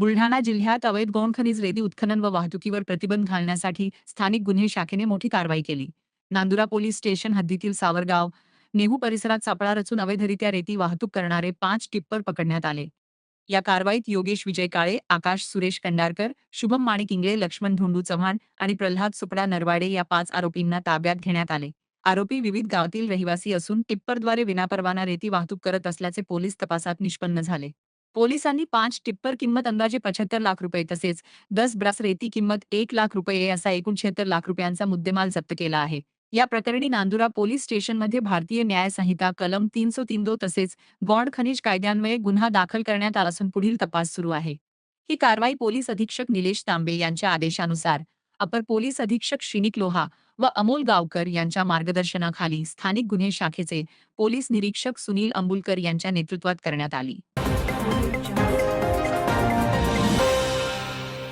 बुलढाणा जिल्ह्यात अवैध गौण खनिज रेती उत्खनन व वाहतुकीवर प्रतिबंध घालण्यासाठी स्थानिक गुन्हे शाखेने मोठी कारवाई केली. नांदुरा पोलीस स्टेशन हद्दीतील सावरगाव, नेहू परिसरात सापळा रचून अवैधरित्या रेती वाहतूक करणारे 5 टिप्पर पकडण्यात आले. या कारवाईत योगेश विजय काळे, आकाश सुरेश कंडारकर, शुभम माणिक इंगळे, लक्ष्मण धोंडू चव्हाण आणि प्रल्हाद सुपडा नरवाडे या 5 आरोपींना ताब्यात घेण्यात आले. आरोपी विविध गावातील रहिवासी असून टिप्परद्वारे विनापरवाना रेती वाहतूक करत असल्याचे पोलीस तपासात निष्पन्न झाले. पोलिसांनी 5 टिप्पर किंमत अंदाजे 75 लाख रुपये तसेच 10 ब्रास रेती किंमत 1 लाख रुपये असा एकूण 76 लाख रुपयांचा मुद्देमाल जप्त केला आहे. या प्रकरणी नांदुरा पोलीस स्टेशनमध्ये भारतीय न्याय संहिता कलम 332 तसेच गौण खनिज कायद्यान्वये गुन्हा दाखल करण्यात आला असून पुढील तपास सुरू आहे. ही कारवाई पोलीस अधीक्षक निलेश तांबे यांच्या आदेशानुसार अपर पोलीस अधीक्षक श्रीनिक लोहा व अमोल गावकर यांच्या मार्गदर्शनाखाली स्थानिक गुन्हे शाखेचे पोलीस निरीक्षक सुनील अंबुलकर यांच्या नेतृत्वात करण्यात आली.